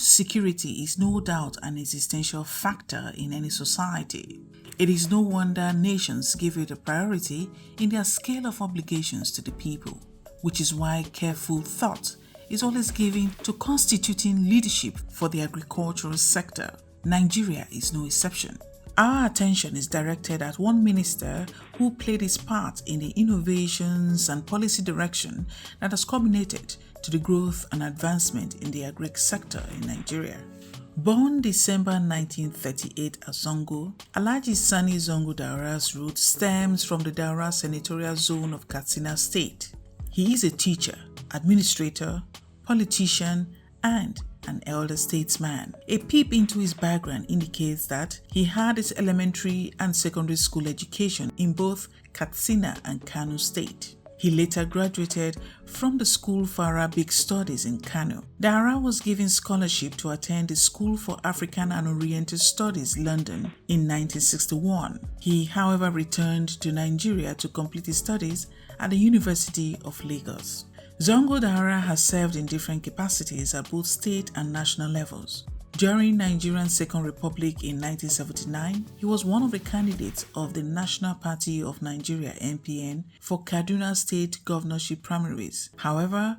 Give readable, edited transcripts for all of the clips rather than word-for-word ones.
Food security is no doubt an existential factor in any society. It is no wonder nations give it a priority in their scale of obligations to the people, which is why careful thought is always given to constituting leadership for the agricultural sector. Nigeria is no exception. Our attention is directed at one minister who played his part in the innovations and policy direction that has culminated to the growth and advancement in the agric sector in Nigeria. Born December 1938 at Zangon, Alhaji Sani Zango Daura's root stems from the Daura senatorial zone of Katsina State. He is a teacher, administrator, politician, and an elder statesman. A peep into his background indicates that he had his elementary and secondary school education in both Katsina and Kano State. He later graduated from the School for Arabic Studies in Kano. Daura was given scholarship to attend the School for African and Oriental Studies, London, in 1961. He, however, returned to Nigeria to complete his studies at the University of Lagos. Zango Daura has served in different capacities at both state and national levels. During Nigeria's Second Republic in 1979, he was one of the candidates of the National Party of Nigeria (NPN) for Kaduna State governorship primaries. However,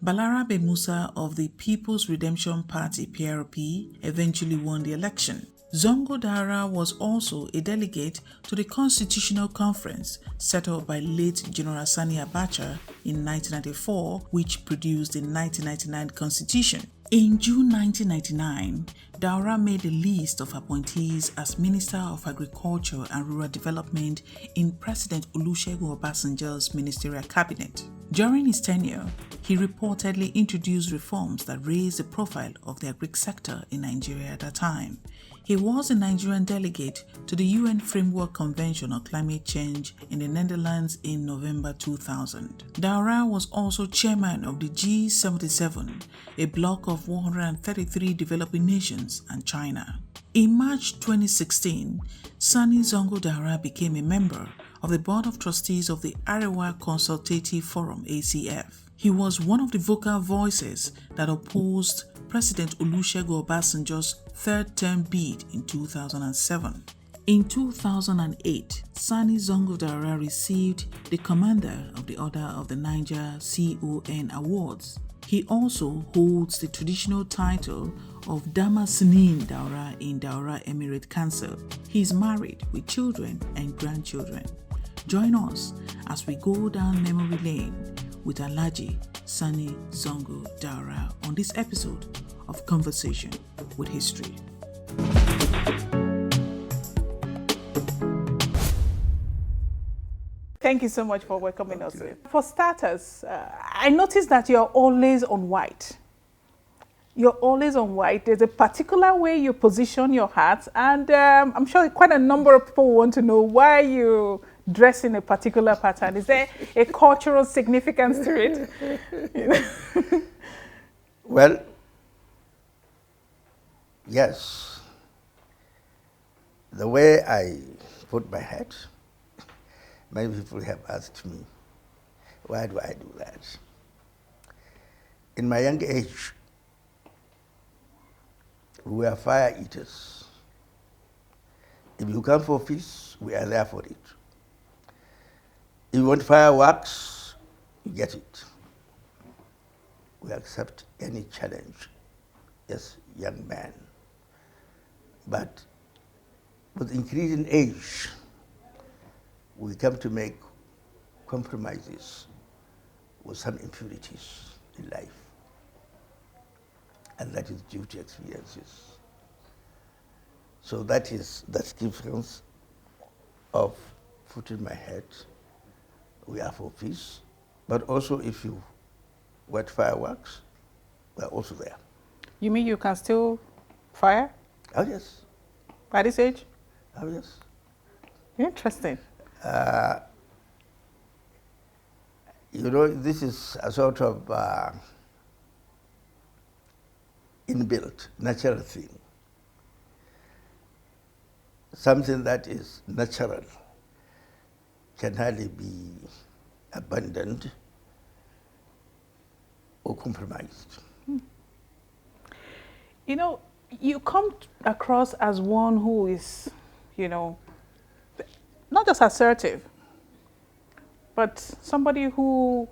Balarabe Musa of the People's Redemption Party (PRP) eventually won the election. Zango Daura was also a delegate to the Constitutional Conference set up by late General Sani Abacha in 1994, which produced the 1999 Constitution. In June 1999, Daura made a list of appointees as Minister of Agriculture and Rural Development in President Olusegun Obasanjo's ministerial cabinet. During his tenure, he reportedly introduced reforms that raised the profile of the agric sector in Nigeria at that time. He was a Nigerian delegate to the UN Framework Convention on Climate Change in the Netherlands in November 2000. Daura was also chairman of the G77, a bloc of 133 developing nations and China. In March 2016, Sani Zango Daura became a member of the Board of Trustees of the Arewa Consultative Forum (ACF). He was one of the vocal voices that opposed President Olusegun Obasanjo's third-term bid in 2007. In 2008, Sani Zango Daura received the Commander of the Order of the Niger CON Awards. He also holds the traditional title of Damasinin Daura in Daura Emirate Council. He is married with children and grandchildren. Join us as we go down memory lane with Alhaji Sani Zango Daura on this episode of Conversation with History. Thank you so much for welcoming us. For starters, I noticed that you're always on white. You're always on white. There's a particular way you position your hat, and I'm sure quite a number of people want to know why you dress in a particular pattern. Is there a cultural significance to it? Well, yes. The way I put my hat, many people have asked me, why do I do that? In my young age, we were fire eaters. If you come for peace, we are there for it. If you want fireworks, you get it. We accept any challenge as young men. But with increasing age, we come to make compromises with some impurities in life. And that is due to experiences. So that is the difference of putting my head. We are for peace, but also if you want fireworks, we are also there. You mean you can still fire? Oh, yes. By this age? Oh, yes. Interesting. You know, this is a sort of inbuilt, natural thing. Something that is natural can hardly be abandoned or compromised. You know, you come across as one who is, you know, not just assertive, but somebody who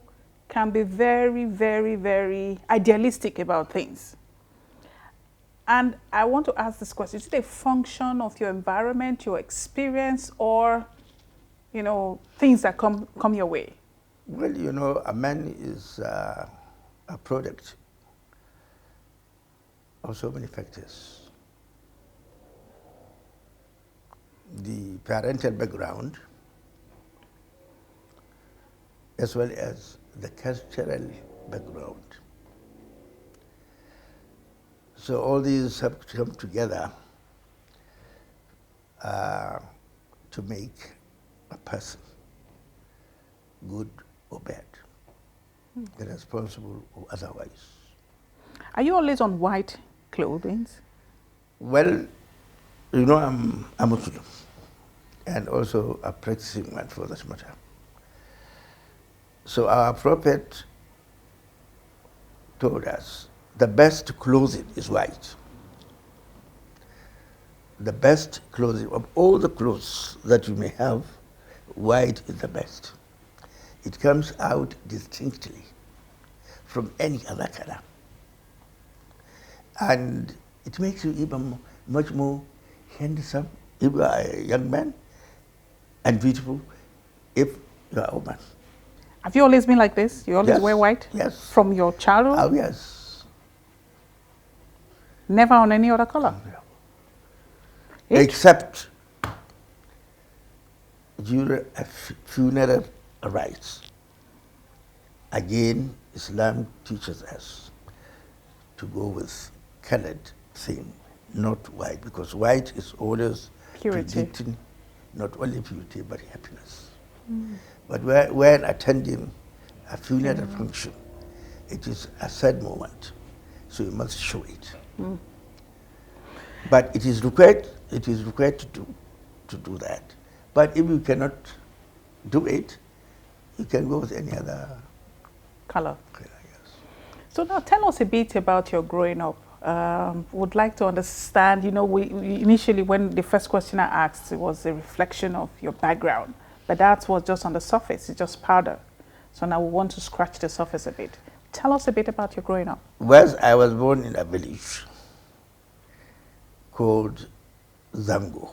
can be very, very, very idealistic about things. And I want to ask this question: is it a function of your environment, your experience, or, you know, things that come your way? Well, you know, a man is a product of so many factors. The parental background, as well as the cultural background. So all these have to come together to make a person, good or bad, irresponsible or otherwise. Are you always on white clothing? Well, you know, I'm a Muslim and also a practicing one for that matter. So our Prophet told us the best clothing is white. The best clothing of all the clothes that you may have, white is the best. It comes out distinctly from any other color. And it makes you even much more handsome if you are a young man, and beautiful if you are a woman. Have you always been like this? You always Yes, wear white? yes. From your childhood? Oh, yes. Never on any other color? Yeah. Except during a funeral rites. Again, Islam teaches us to go with colored thing, not white, because white is always Purity. predicting not only purity but happiness. But when attending a funeral function, it is a sad moment, so you must show it. But it is required to do that. But if you cannot do it, you can go with any other Color. color, yes. So now tell us a bit about your growing up. Would like to understand, you know, we initially when the first question I asked, it was a reflection of your background, but that was just on the surface, it's just powder. So now we want to scratch the surface a bit. Tell us a bit about your growing up. Well, I was born in a village called Zangon.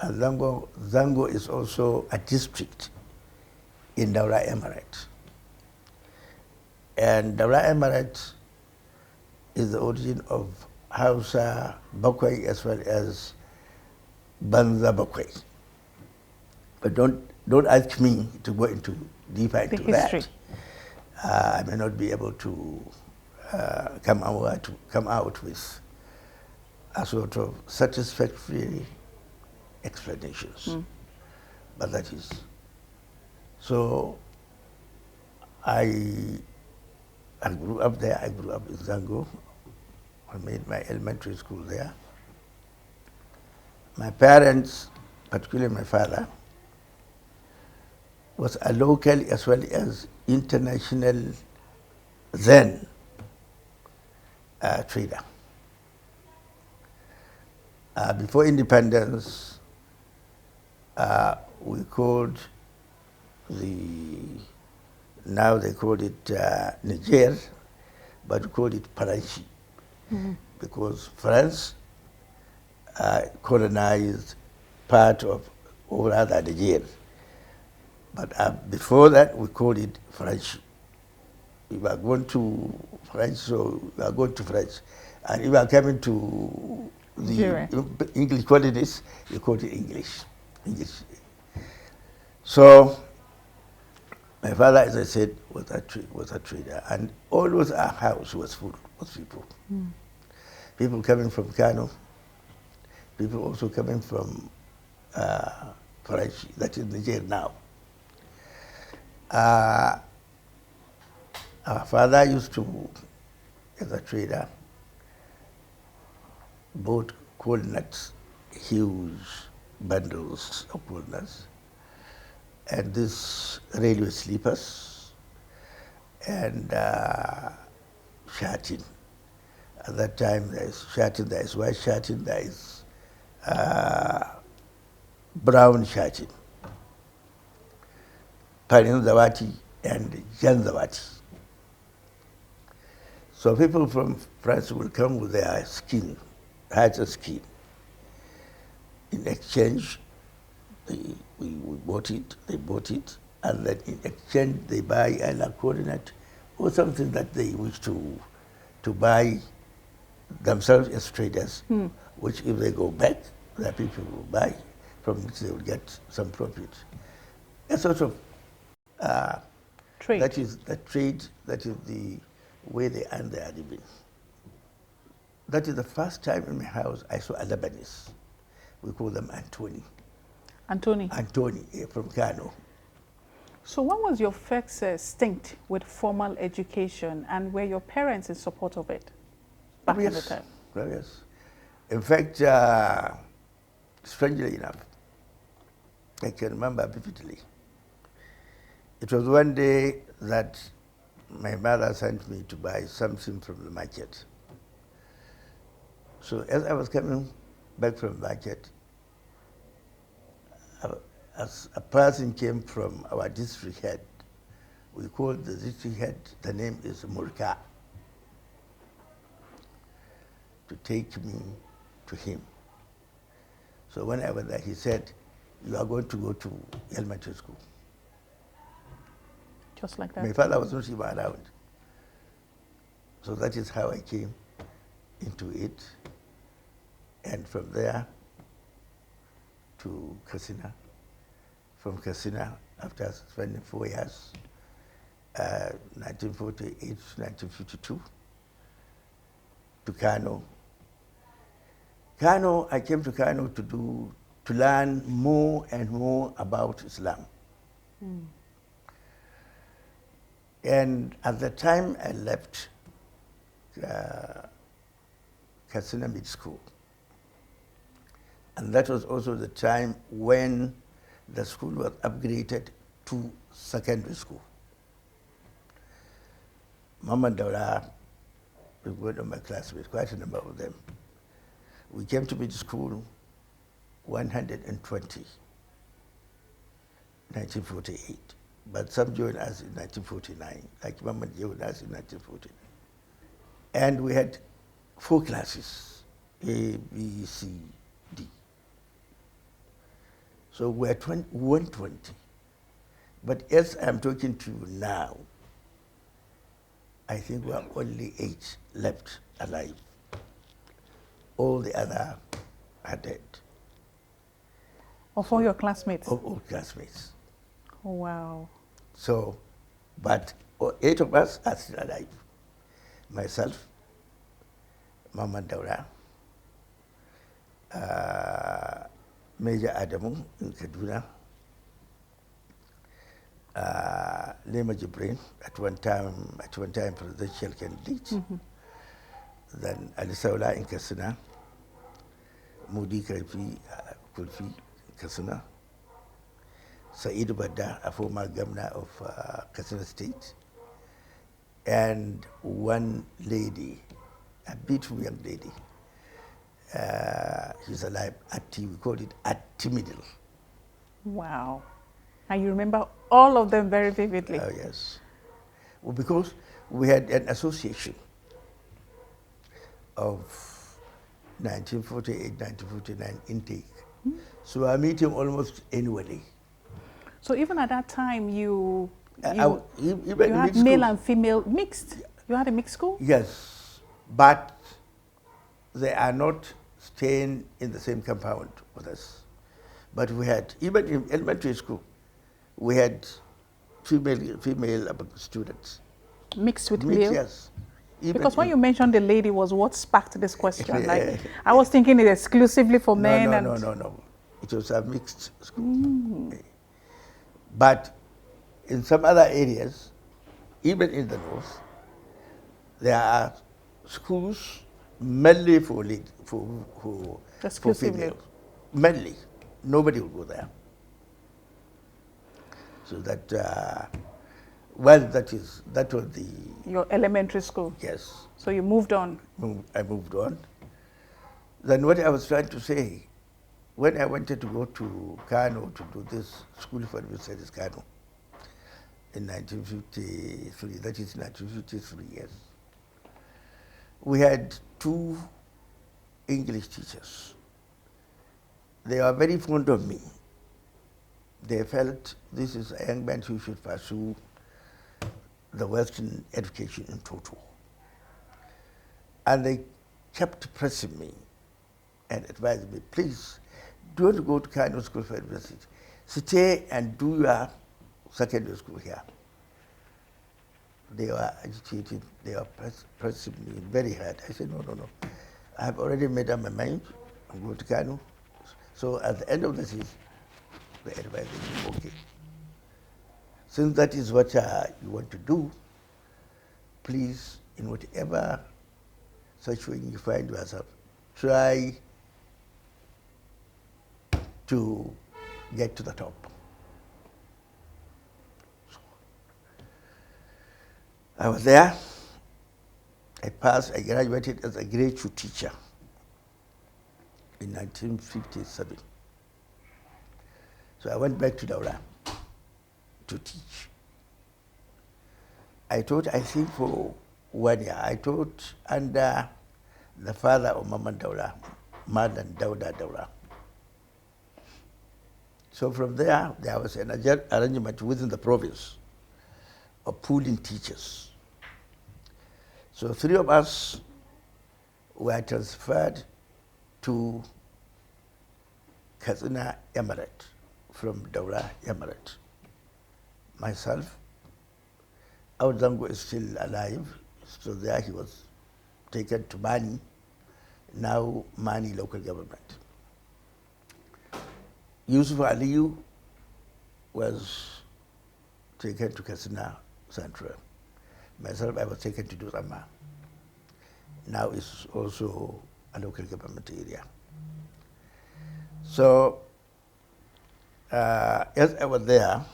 And Zango is also a district in Daura Emirate. And Daura Emirate is the origin of Hausa Bakwai as well as Banza Bakwai. But don't ask me to go deeper into history. that. I may not be able to come out with a sort of satisfactory explanations. But that is. So I grew up there. I grew up in Zango. I made my elementary school there. My parents, particularly my father, was a local as well as international then trader. Before independence, we called now they call it Niger, but we called it Paranchi, because France colonized part of, or rather Niger. But before that, we called it French. If you are going to French, so you are going to French. And if you are coming to the English colonies, you call it English. So my father, as I said, was a trader, and always our house was full of people. People coming from Kano, people also coming from French, that is Niger now. Our father used to, as a trader, bought walnuts, huge bundles of walnuts, and these railway sleepers, and shirting. At that time, there is shirting, there is white shirting, there is brown shirting, Parin Zawati and Jan Zawati. So people from France will come with their skin, hides of skin. In exchange, we bought it, they bought it, and then in exchange they buy a coordinate or something that they wish to buy themselves as traders, which if they go back, the people will buy, from which they will get some profit. A sort of Trade. That is the trade, that is the way they earn their living. That is the first time in my house I saw a Lebanese. We call them Antoni. Antoni from Kano. So what was your first stint with formal education, and were your parents in support of it back in the time? Yes. In fact, strangely enough, I can remember vividly. It was one day that my mother sent me to buy something from the market. So as I was coming back from the market, as a person came from our district head, we called the district head, the name is Murka, to take me to him. So when I was there, he said, "You are going to go to elementary school." Just like that? My father was not even around. So that is how I came into it. And from there to Katsina. From Katsina, after spending 4 years, 1948, 1952, to Kano. I came to Kano to learn more and more about Islam. And at the time I left Katsina Mid School, and that was also the time when the school was upgraded to secondary school. Mama and Daura was one of my classmates, quite a number of them. We came to Mid School 120, 1948. But some joined us in 1949, like Mama joined us in 1949. And we had 4 classes, A, B, C, D. So we're 120. But as I'm talking to you now, I think we are only 8 left alive. All the other are dead. Of all your classmates? Of all classmates. Oh, wow. So, but 8 of us are still alive. Myself, Mama Daura, Major Adamu in Kaduna, Lema Jibrin, at one time presidential candidate, then Ali Saula in Katsina, Mudi Kulfi in Katsina, Said Badda, a former governor of Katsina State, and one lady, a beautiful young lady. She's alive, we call it Atti Middle. Wow. And you remember all of them very vividly? Oh, yes. Well, because we had an association of 1948, 1949 intake. So our meeting almost annually. So even at that time, you had school, male and female mixed? You had a mixed school? Yes, but they are not staying in the same compound with us. But we had, even in elementary school, we had female students. Mixed with male? Yes. Because when you mentioned the lady was what sparked this question. Like, I was thinking it exclusively for men. No. It was a mixed school. But in some other areas, even in the north, there are schools mainly for females. Mainly. Nobody will go there. So that, well, that was the your elementary school. Yes. So you moved on. I moved on. Then what I was trying to say, when I wanted to go to Kano to do this School for Advanced Studies Kano in 1953, that is 1953, yes, we had two English teachers. They were very fond of me. They felt this is a young man who should pursue the Western education in total. And they kept pressing me and advising me, please, don't go to Kano School for University. Stay and do your secondary school here. They were agitated, they were pressing me very hard. I said, no. I have already made up my mind. I'm going to Kano. So at the end of the season, they advised me, okay. Since that is what you want to do, please, in whatever situation you find yourself, try to get to the top. So, I was there. I passed. I graduated as a grade 2 teacher in 1957. So I went back to Daura to teach. I taught, I think, for 1 year. I taught under the father of Mama Daura, Madan Daura. So from there was an arrangement within the province of pooling teachers. So 3 of us were transferred to Katsina Emirate from Daura Emirate. Myself, our Zangon is still alive, so there he was taken to Mani, now Mani local government. Yusuf Aliyu was taken to Katsina Central. Myself, I was taken to Durama. Now it's also a local government area. So, as I was there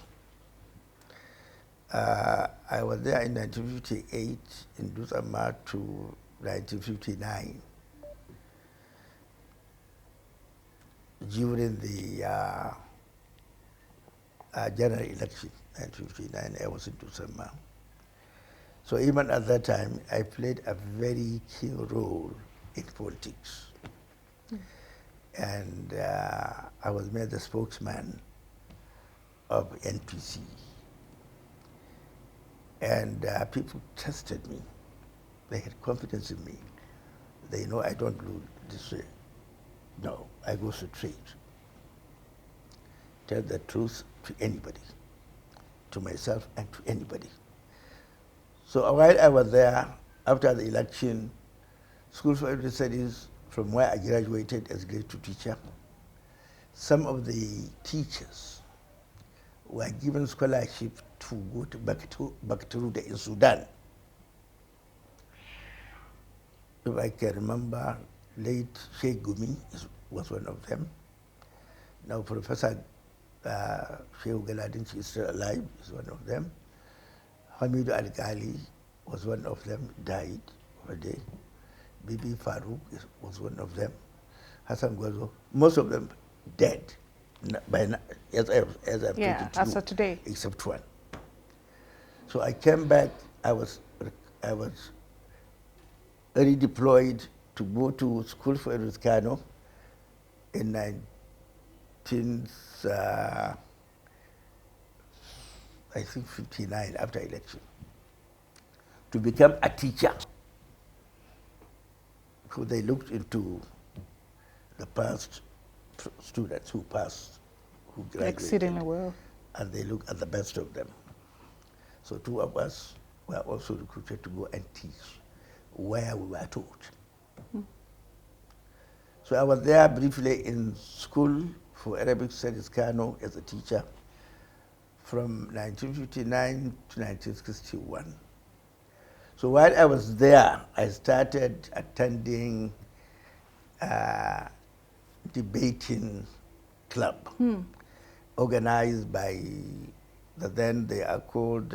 in 1958 in Durama to 1959. During the general election, 1959, I was in Durama. So even at that time, I played a very key role in politics. And I was made the spokesman of NPC. And people trusted me. They had confidence in me. They know I don't do this way. No, I go straight. Tell the truth to anybody, to myself and to anybody. So while I was there, after the election, School for Advanced Studies, from where I graduated as grade 2 teacher, some of the teachers were given scholarship to go to Bakteruda in Sudan. If I can remember, late Sheikh Gumi was one of them. Now Professor Sheikh Galadin, is still alive, is one of them. Hamidu Al-Ghali was one of them, died already. Bibi Farouk was one of them. Hassan Gwazo, most of them dead. As I'm talking to as you, of today. Except one. So I came back, I was redeployed to go to School for Advanced Kano in 1959 after election to become a teacher. So they looked into the past students who passed, who graduated. Exceedingly well. And they looked at the best of them. So 2 of us were also recruited to go and teach where we were taught. So I was there briefly in School for Arabic Studies Kano as a teacher from 1959 to 1961. So while I was there, I started attending debating club organized by then they are called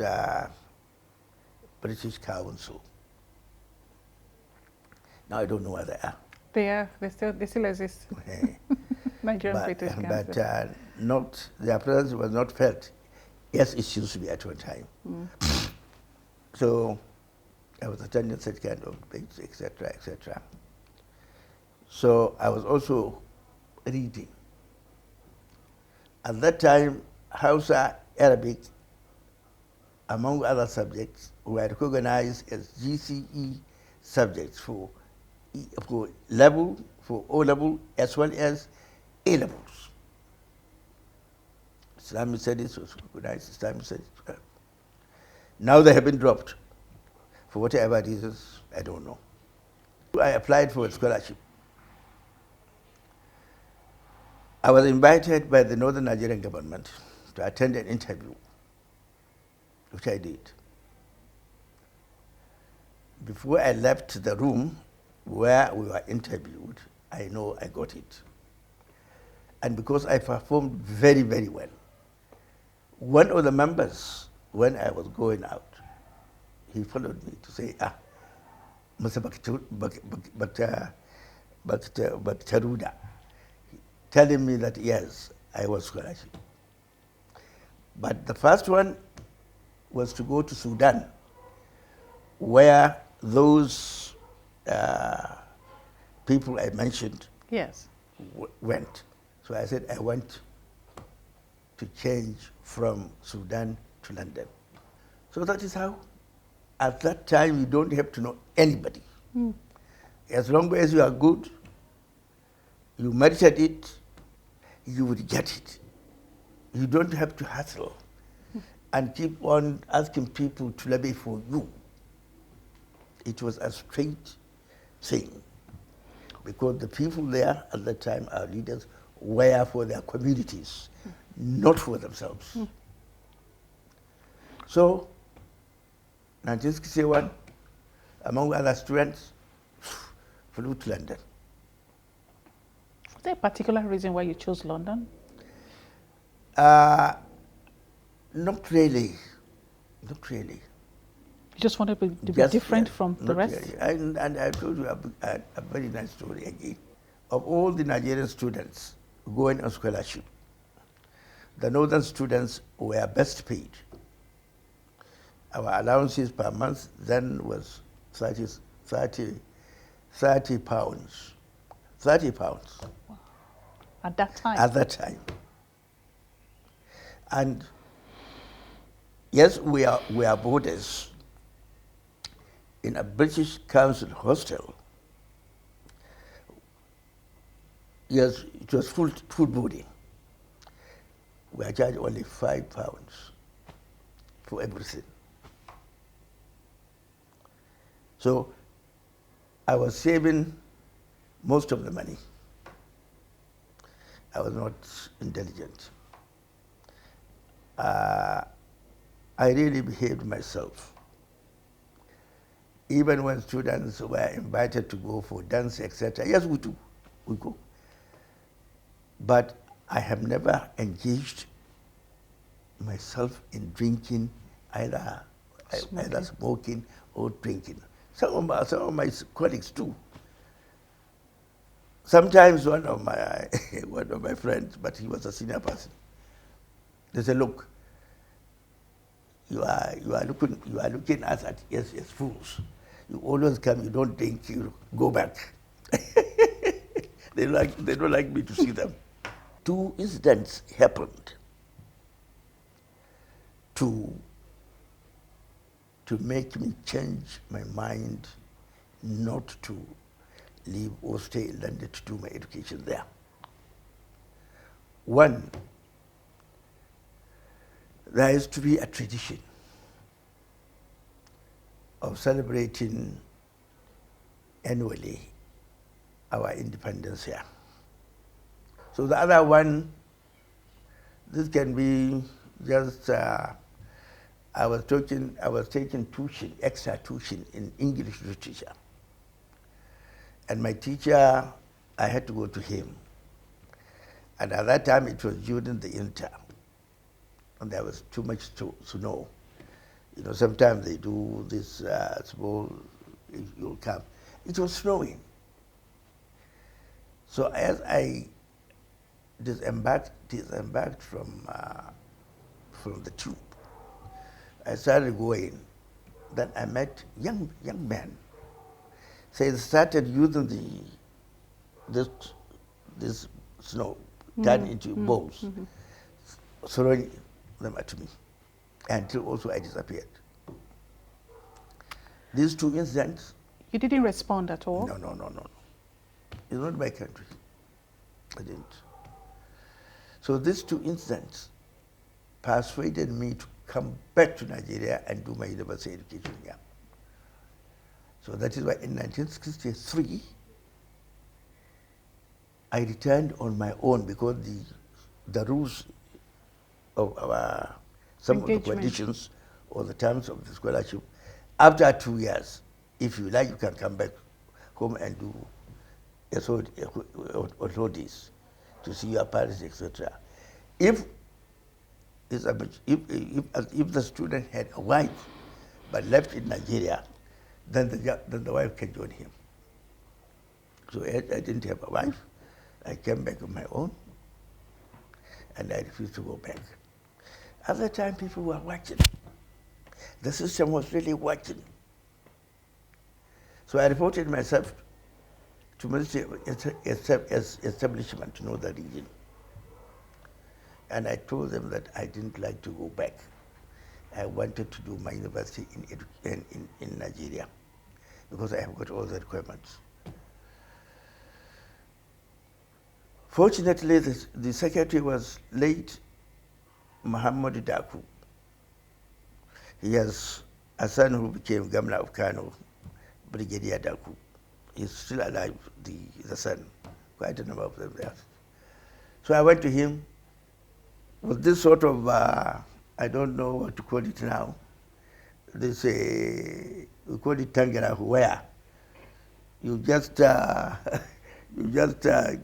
British Council. Now I don't know where they are. They still exist. Nigerian British Council. But not, their presence was not felt as it used to be at one time. So I was attending such kind of debates, etc., etc. So I was also reading. At that time, Hausa, Arabic, among other subjects, were recognized as GCE subjects for level, for O level, as well as A levels. Islamic studies was recognized, Islamic studies. Now they have been dropped. For whatever reasons, I don't know. I applied for a scholarship. I was invited by the Northern Nigerian government to attend an interview, which I did. Before I left the room where we were interviewed, I know I got it. And because I performed very, very well, one of the members, when I was going out, he followed me to say, Mr. Baktaruda, telling me that yes, I was scholarship. But the first one was to go to Sudan, where those people I mentioned went. So I said I want to change from Sudan to London. So that is how, at that time, you don't have to know anybody. As long as you are good, you merited it, you would get it. You don't have to hustle and keep on asking people to lobby for you. It was a straight thing, because the people there at that time, our leaders, were for their communities, not for themselves. So, 1961, among other students, flew to London. Was there a particular reason why you chose London? Not really. Not really. You just wanted to be different from the rest? Really. And I told you a very nice story again. Of all the Nigerian students going on scholarship, the northern students were best paid. Our allowances per month then was 30 pounds. 30 pounds. Wow. At that time? At that time. And yes, we are boarders in a British Council hostel. Yes, it was full boarding. We are charged only £5 for everything. So I was saving most of the money. I was not intelligent. I really behaved myself. Even when students were invited to go for dance, etc., yes, we do, we go. But I have never engaged myself in drinking, either smoking or drinking. Some of my colleagues too. Sometimes one of my friends, but he was a senior person, they said, "Look, you are looking at us as fools. You always come, you don't drink, you go back." They don't like me to see them. 2 incidents happened to make me change my mind not to leave or stay in London to do my education there. One, there is to be a tradition of celebrating annually our independence here. So the other one, this can be just, I was taking tuition, extra tuition in English literature. And my teacher, I had to go to him. And at that time, it was during the inter. And there was too much to know. You know, sometimes they do this small, you'll come. It was snowing. So as I disembarked from the tube, I started going. Then I met young men. So they started using this snow turned into balls, throwing them at me, until also I disappeared. These two incidents. You didn't respond at all? No. It's not my country. I didn't. So these two incidents persuaded me to come back to Nigeria and do my university education here. So that is why in 1963, I returned on my own because the rules of some of the conditions or the terms of the scholarship, after 2 years, if you like, you can come back home and do authorities to see your parents, etc. If the student had a wife but left in Nigeria, then the wife can join him. So I didn't have a wife. I came back on my own, and I refused to go back. At the time, people were watching. The system was really watching. So I reported myself to Ministry of Establishment to know the region. And I told them that I didn't like to go back. I wanted to do my university in Nigeria because I have got all the requirements. Fortunately, the secretary was late Muhammad Daku. He has a son who became Governor of Kano, Brigadier Daku. He's still alive, the son. Quite a number of them there. So I went to him with this sort of, I don't know what to call it now. This, we call it Tangara, where you just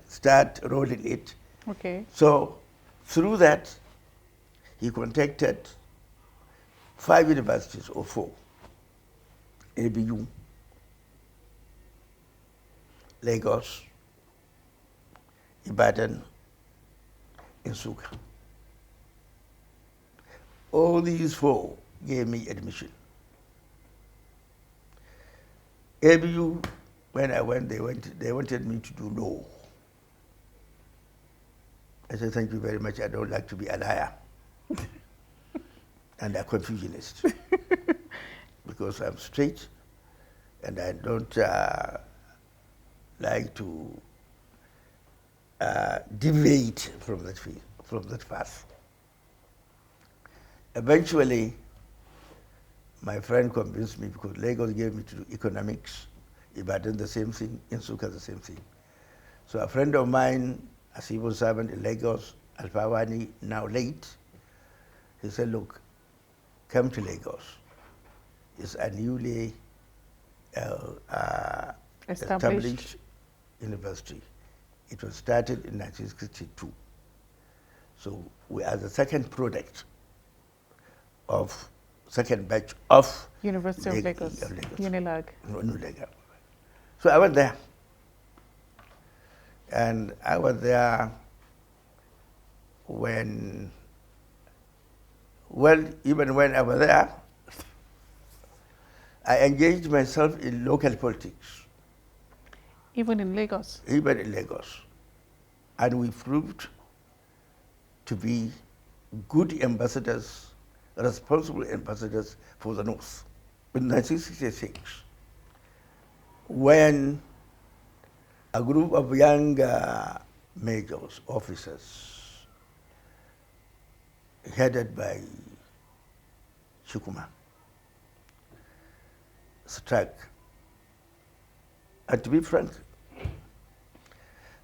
start rolling it. Okay. So through that, he contacted 5 universities or 4. ABU, Lagos, Ibadan, Nsukka. All these 4 gave me admission. ABU, when I went, they wanted me to do law. I said, thank you very much, I don't like to be a liar and a confusionist because I'm straight and I don't like to deviate from that path. Eventually, my friend convinced me because Lagos gave me to do economics, Ibadan the same thing, Nsukka the same thing. So a friend of mine, a civil servant in Lagos, Alfawani, now late, he said, look, come to Lagos. It's a newly established university. It was started in 1962. So we are the second batch of University of Lagos, Unilag. Unilag. So I went there. And I was there even when I was there, I engaged myself in local politics. Even in Lagos? Even in Lagos. And we proved to be good ambassadors, responsible ambassadors for the North. In 1966, when a group of young majors, officers, headed by Shukuma, struck. And to be frank,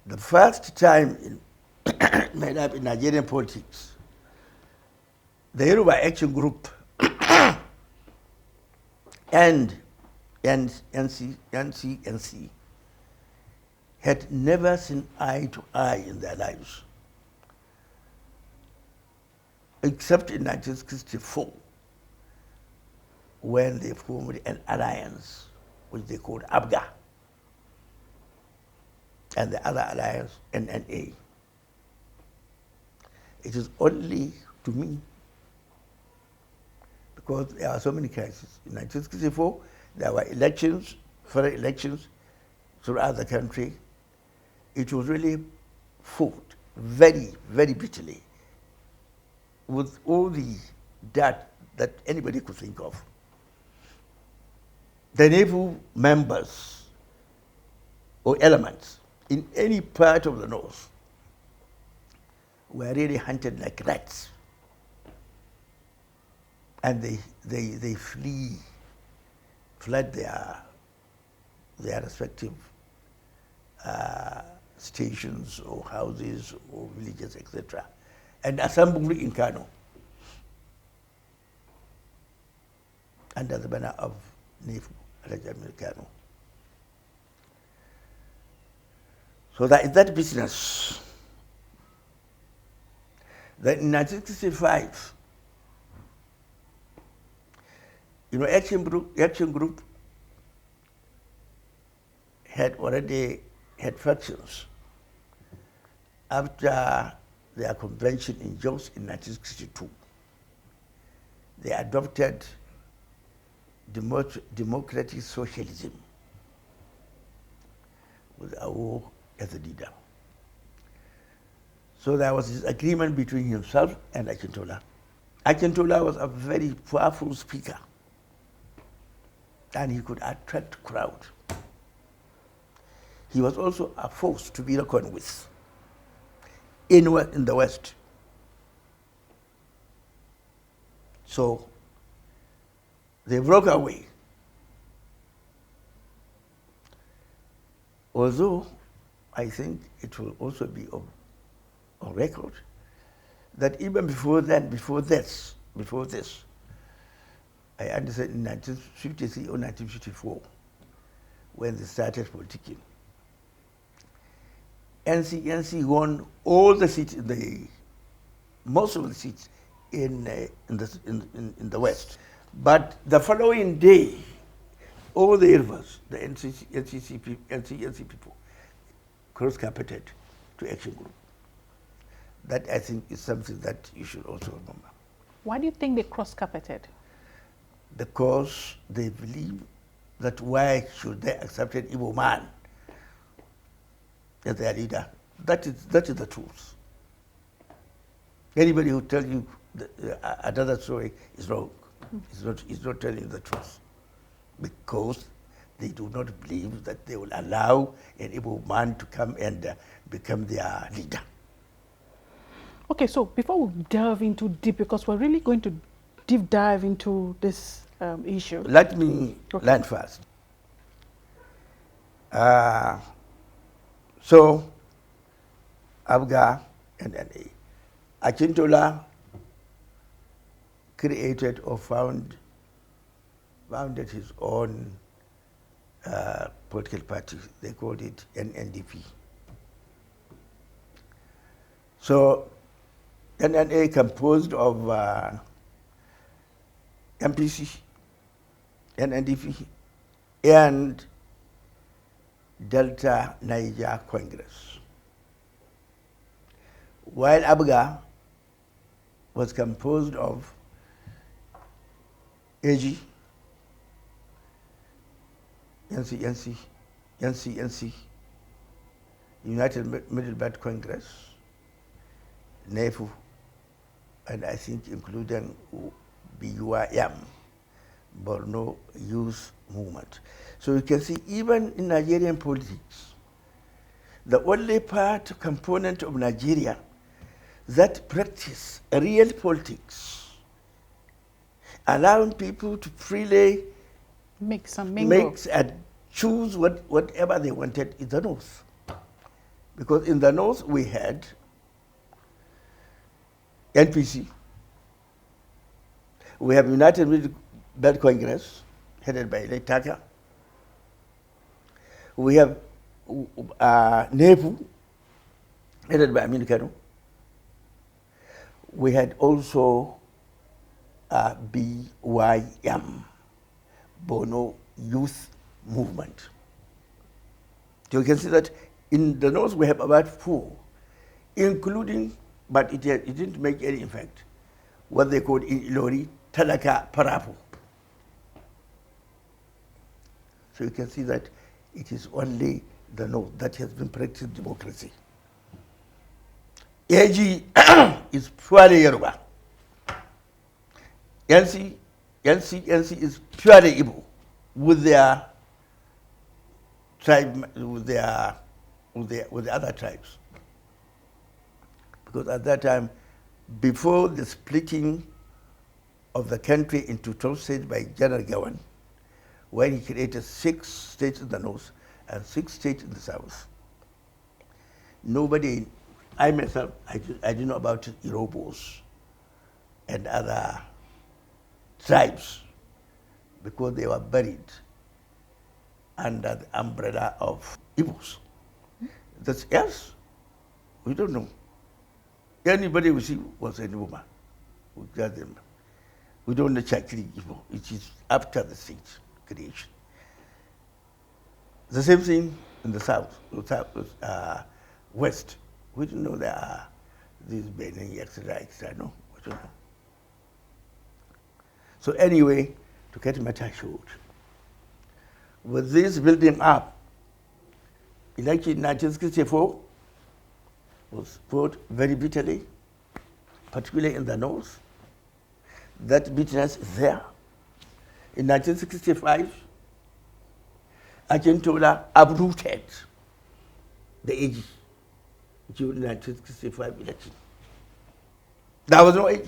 the first time made up in Nigerian politics, the Yoruba Action Group and NCNC had never seen eye to eye in their lives, except in 1964, when they formed an alliance, which they called Abuja, and the other alliance, NTA. It is only to me, because there are so many crises. In 1964, there were elections, federal elections throughout the country. It was really fought very, very bitterly with all the dirt that anybody could think of. The naval members or elements in any part of the North were really hunted like rats. And they fled their respective stations or houses or villages, etc., and assembled in Kano under the banner of Nefu Alhaji Kano. So that is that business. Then in 1965, Action Group had already had factions after their convention in Jos in 1962. They adopted democratic socialism with Awo as the leader. So there was this agreement between himself and Akintola. Akintola was a very powerful speaker, and he could attract crowd. He was also a force to be reckoned with in the West. So they broke away. Although I think it will also be on record that even before this, I understand in 1953 or 1954, when they started politicking, NC won all the seats, most of the seats in the West. But the following day, all the rivers, the NC people, cross-carpeted to Action Group. That, I think, is something that you should also remember. Why do you think they cross-carpeted? Because they believe that why should they accept an Igbo man as their leader? That is the truth. Anybody who tells you another story is wrong. It's not telling you the truth. Because they do not believe that they will allow an Igbo man to come and become their leader. Okay, so before we delve into deep, because we're really going to deep dive into this issue. Let me learn first. So, Abuja and NA. Akintola created or founded his own political party. They called it NNDP. So, NNA composed of MPC, NNDP, and Delta Niger Congress. While Abuja was composed of AG, NCNC, United Middle Belt Congress, NEFU, and I think including BUIM, Borno Youth Movement. So you can see even in Nigerian politics, the only component of Nigeria that practice real politics, allowing people to freely mix and mingle, and choose whatever they wanted in the North. Because in the North we had NPC, we have United Middle Belt Congress, headed by Taka. We have NEPU, headed by Aminu Kano. We had also BYM, Bono youth movement. So you can see that in the north we have about 4, including, but it didn't make any effect, what they called in Ilori, Talaka Parapo. So you can see that it is only the north that has been practicing democracy. AG is purely Yoruba. NC is purely Igbo, with their tribe, with the other tribes. Because at that time, before the splitting of the country into 12 states by General Gawan, when he created 6 states in the north and 6 states in the south, nobody, I myself, I didn't know about Irobos and other tribes because they were buried under the umbrella of Igbos. That's, yes, we don't know. Anybody we see was a woman. We got them. We don't know Chakri Igbo. It is after the state creation. The same thing in the south, west. We don't know there are these Benin, etc. No, we don't know. So anyway, to cut matter short, with this building up, election in 1964 was fought very bitterly, particularly in the north. That bitterness is there. In 1965, Akintola uprooted the AG during the 1965 election. There was no AG,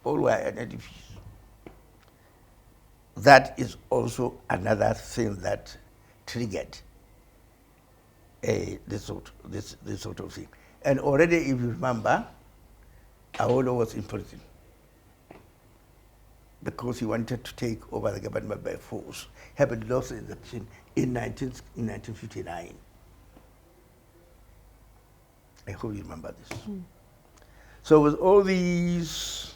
all were NDPs. That is also another thing that triggered this sort of thing. And already, if you remember, Awolowo was in prison because he wanted to take over the government by force, having lost the election in 1959. I hope you remember this. So with all these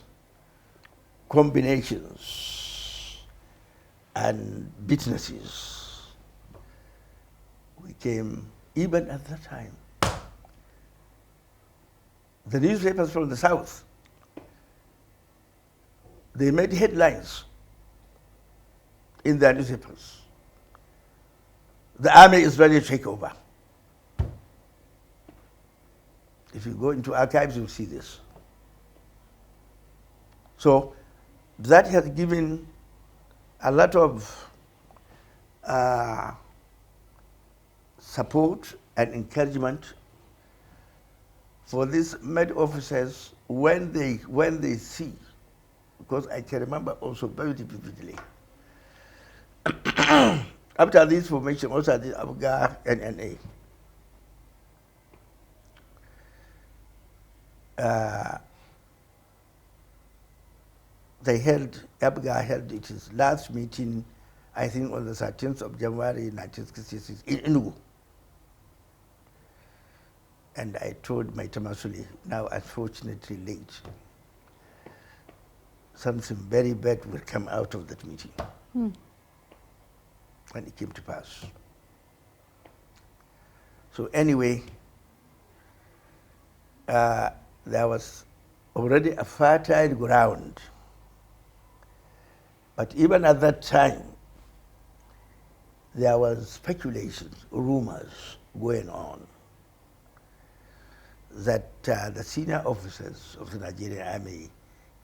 combinations and businesses, we came, even at that time, the newspapers from the south, they made headlines in their newspapers. The army is ready to take over. If you go into archives, you'll see this. So that has given a lot of support and encouragement for these med officers when they see, because I can remember also very vividly. After this formation, also the Abuja NNA, Abuja held its last meeting, I think on the 13th of January 1966 in Enugu. And I told my Tamasuli, now unfortunately late, something very bad will come out of that meeting. And it came to pass. So anyway, there was already a fertile ground. But even at that time, there was speculations, rumors going on that the senior officers of the Nigerian army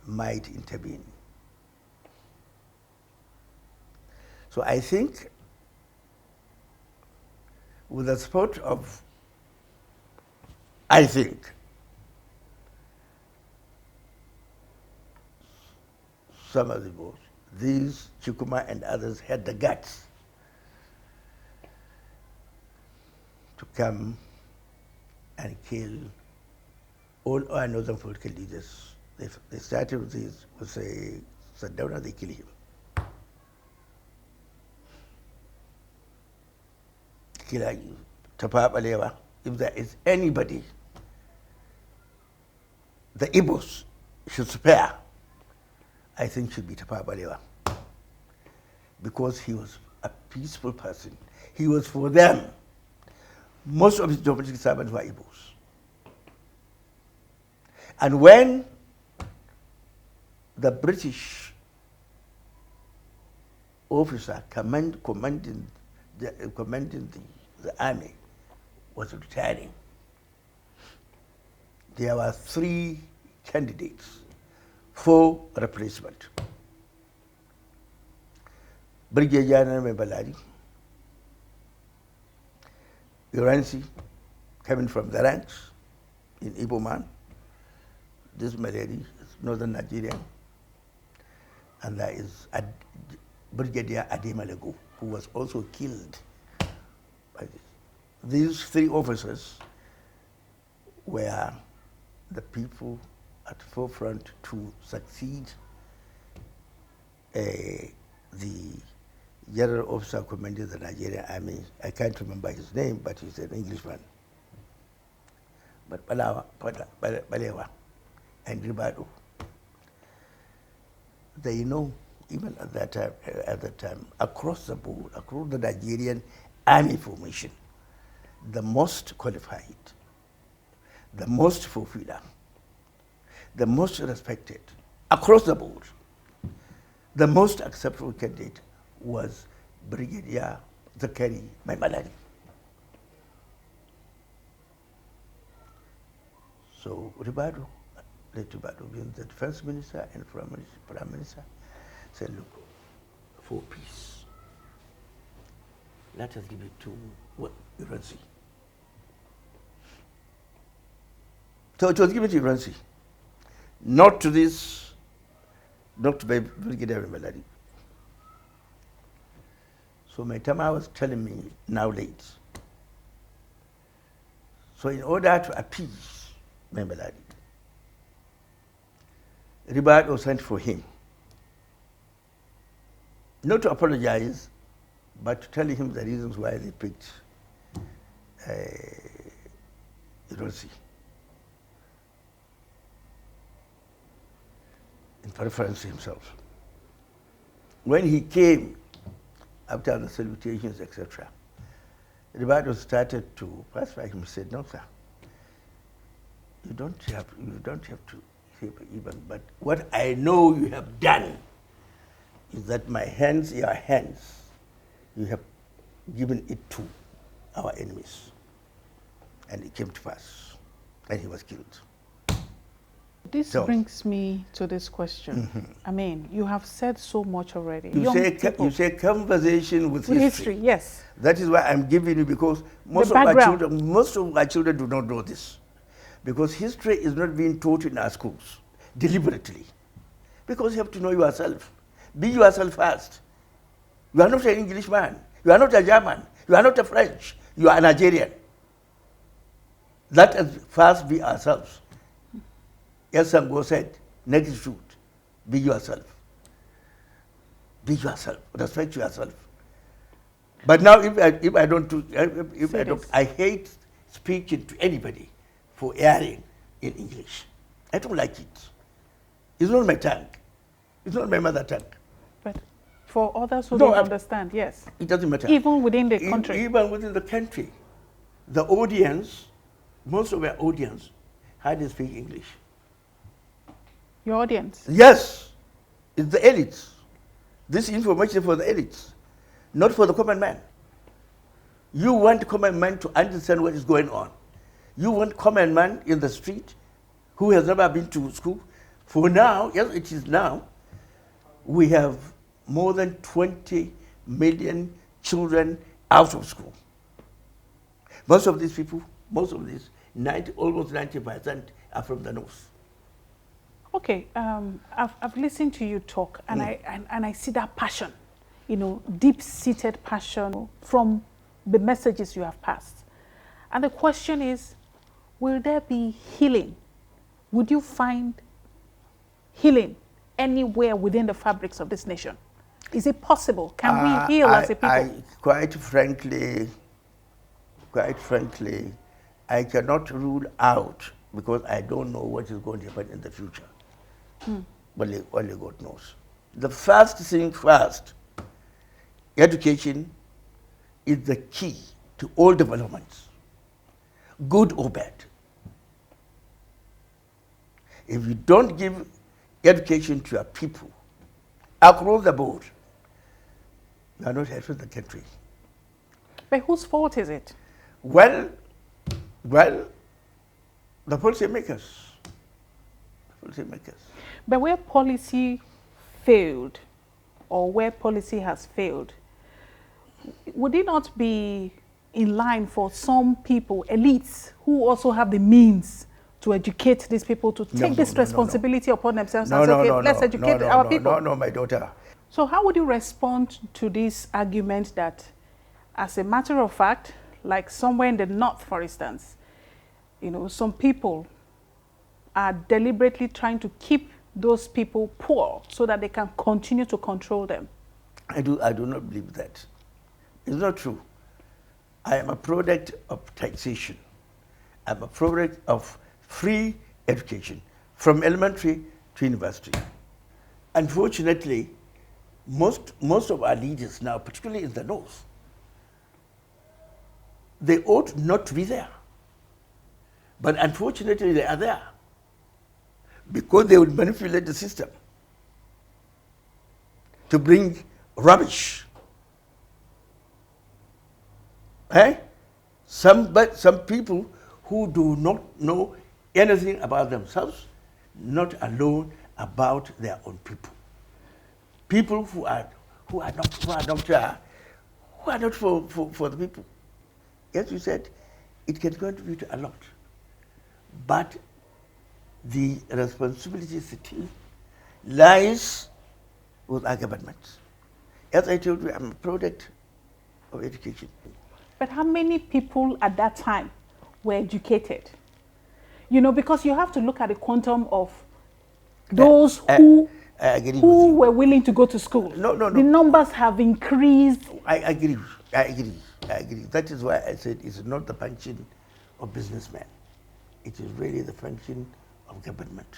might intervene. So I think with the support of, some of the boys, these Chukuma and others had the guts to come and kill all our northern political leaders. They started with this, with Daura, they kill him. If there is anybody the Igbos should spare, I think should be Tafawa Balewa. because he was a peaceful person. He was for them. Most of his domestic servants were Igbos. And when the British officer commanding the army was retiring, there were 3 candidates for replacement. Brigadier General Baladi, Uransi, coming from the ranks in Igbo man. This Malady is northern Nigerian. And there is Brigadier Ademalego, who was also killed by this. These 3 officers were the people at the forefront to succeed the general officer commanding the Nigerian army. I can't remember his name, but he's an Englishman. But Balewa and Ribado, they know, even at that time, across the board, across the Nigerian army formation, the most qualified, the most fulfiller, the most respected, across the board, the most acceptable candidate was Brigadier Zakari Maimalari. So Ribado, later Ribado, being the defense minister and prime minister, said, look, for peace, let us give it to Uransi. So it was given to Uransi, not to this, not to Brigadier Maimalari. So my Tama was telling me now late. So in order to appease Maimalari, Ribado sent for him, not to apologize, but to tell him the reasons why they picked Ironsi in preference to himself. When he came, after the salutations, etc., Ribado started to pacify him. Said, "No, sir, you don't have to even. But what I know you have done is that your hands, you have given it to our enemies, and it came to pass, and he was killed." This brings me to this question. I mean, you have said so much already. You say conversation with history. Yes. That is why I'm giving you, because most of our children do not know this. Because history is not being taught in our schools deliberately. Because you have to know yourself. Be yourself first. You are not an Englishman. You are not a German. You are not a French. You are a Nigerian. Let us first be ourselves. As Zangon said, next shoot, be yourself. Be yourself. Respect yourself. But now, if I don't, I hate speaking to anybody for erring in English. I don't like it. It's not my tongue. It's not my mother tongue. But for others who don't understand, yes. It doesn't matter. Even within the country. Even within the country. The audience, most of our audience, hardly speak English. Your audience? Yes. It's the elites. This information is for the elites, not for the common man. You want common man to understand what is going on. You want common man in the street who has never been to school. For now, yes, it is now, we have more than 20 million children out of school. Most of these people, almost 90% are from the north. Okay, I've listened to you talk, and I see that passion, deep-seated passion from the messages you have passed. And the question is, will there be healing? Would you find healing anywhere within the fabrics of this nation? Is it possible? Can we heal as a people? Quite frankly, I cannot rule out, because I don't know what is going to happen in the future. Only God knows. The first thing first, education is the key to all developments, good or bad. If you don't give education to your people across the board, you are not helping the country. But whose fault is it? Well, the policymakers. But where policy failed, or where policy has failed, would it not be in line for some people, elites, who also have the means to educate these people to take this responsibility upon themselves and say, okay, let's educate our people? No, my daughter. So how would you respond to this argument that, as a matter of fact, like somewhere in the north, for instance, some people are deliberately trying to keep those people poor so that they can continue to control them? I do not believe that. It's not true. I am a product of taxation. I'm a product of free education from elementary to university. Unfortunately, most of our leaders now, particularly in the north, they ought not to be there. But unfortunately, they are there because they will manipulate the system to bring rubbish. Some people who do not know anything about themselves, not alone about their own people. People who are not for the people. As you said, it can contribute a lot, but the responsibility still lies with our government. As I told you, I'm a product of education. But how many people at that time were educated? Because you have to look at the quantum of those who were willing to go to school. No. The numbers have increased. I agree. That is why I said it's not the function of businessmen. It is really the function of government.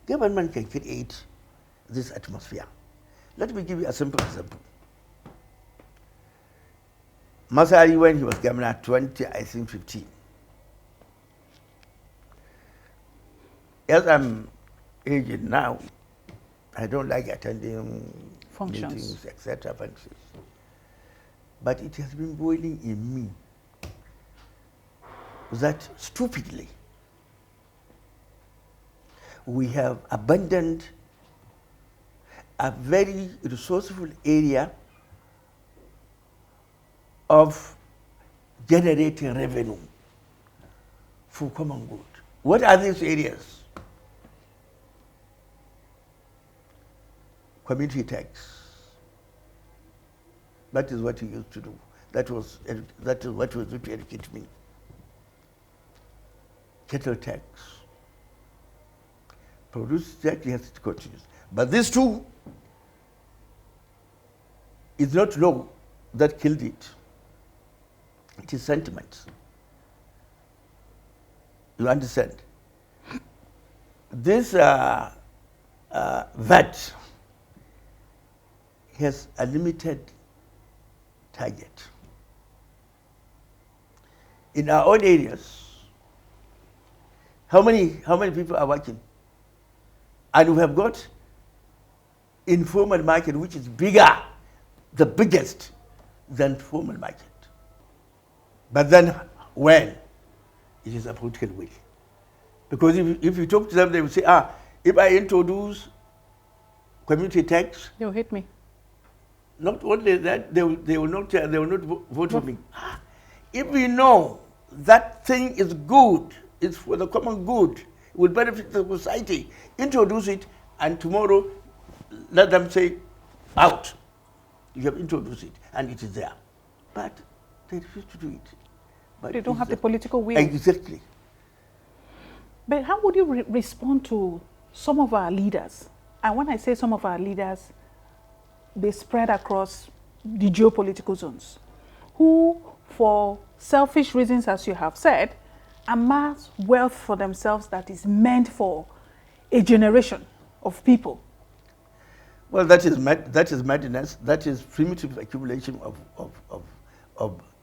Government can create this atmosphere. Let me give you a simple example. Masari, when he was governor, 2015. As I'm aged now, I don't like attending Functions. Meetings, etc. functions. But it has been boiling in me that stupidly we have abandoned a very resourceful area of generating revenue for common good. What are these areas? Community tax. That is what he used to do. That is what he was doing to educate me. Cattle tax. Produce tax, yes, it continues. But this too is not law that killed it. It is sentiment. You understand? This VAT has a limited target. In our own areas, how many people are working? And we have got informal market, which is bigger, the biggest than formal market. But then when? It is a political will. Because if you talk to them, they will say, if I introduce community tax, they'll hit me. Not only that, they will not vote for me. If we know that thing is good, it's for the common good, it will benefit the society, introduce it, and tomorrow let them say, out. You have introduced it, and it is there. But they refuse to do it. But they don't have the political will. Exactly. But how would you respond to some of our leaders? And when I say some of our leaders, they spread across the geopolitical zones, who, for selfish reasons, as you have said, amass wealth for themselves that is meant for a generation of people. Well, that is madness. That is primitive accumulation of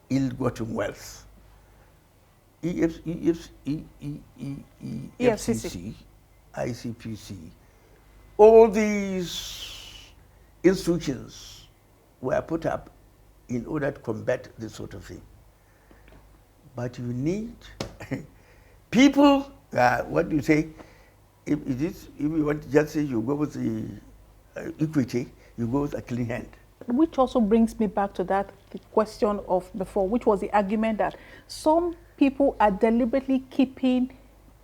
ill-gotten wealth. EFCC, ICPC, all these institutions were put up in order to combat this sort of thing. But you need people, what do you say? If you want to just say you go with the equity, you go with a clean hand. Which also brings me back to the question of before, which was the argument that some people are deliberately keeping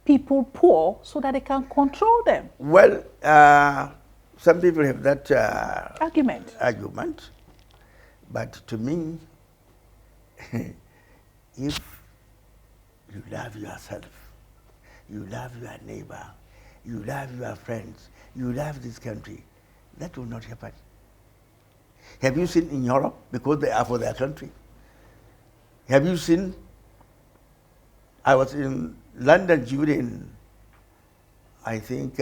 people poor so that they can control them. Well, some people have that argument. But to me, if you love yourself, you love your neighbor, you love your friends, you love this country, that will not happen. Have you seen in Europe, because they are for their country? Have you seen, I was in London during, I think,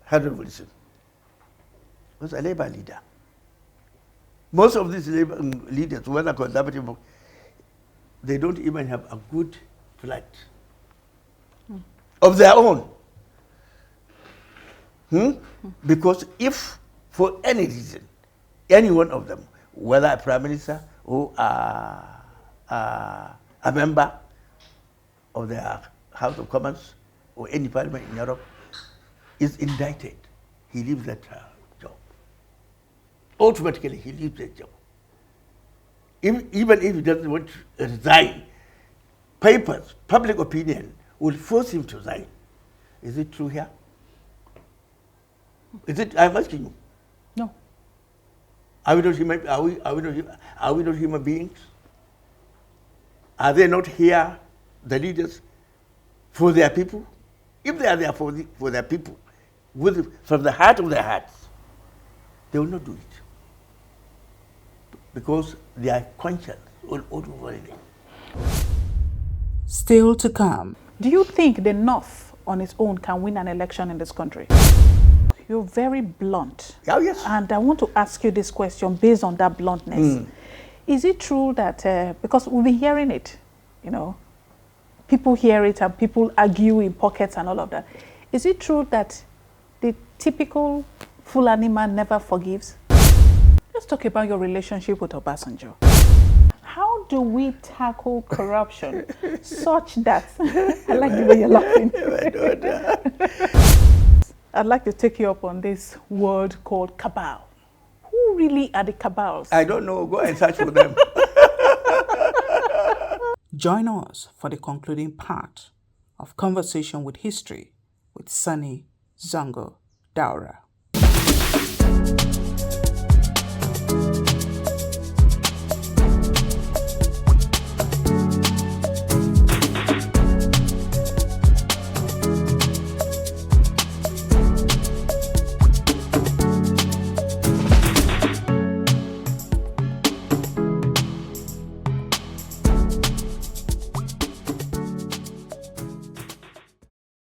Harold Wilson was a Labour leader. Most of these Labour leaders, whether conservative, they don't even have a good flat of their own. Because if, for any reason, any one of them, whether a prime minister or a member of the House of Commons or any parliament in Europe is indicted, he leaves that job. Automatically, he leaves that job. Even if he doesn't want to resign, papers, public opinion will force him to resign. Is it true here? Is it? I'm asking you. No. Are we not human beings? Are they not here, the leaders, for their people? If they are there for their people, from the heart of their hearts, they will not do it. Because their conscience will override it. Still to come. Do you think the North on its own can win an election in this country? You're very blunt. Oh, yes. And I want to ask you this question based on that bluntness. Is it true that, because we've been hearing it, you know, people hear it and people argue in pockets and all of that. Is it true that the typical Fulani man never forgives? Let's talk about your relationship with Obasanjo. How do we tackle corruption such that, I like the way you're laughing. I'd like to take you up on this word called cabal. Who really are the cabals? I don't know. Go and search for them. Join us for the concluding part of Conversation with History with Sani, Zangon, Daura.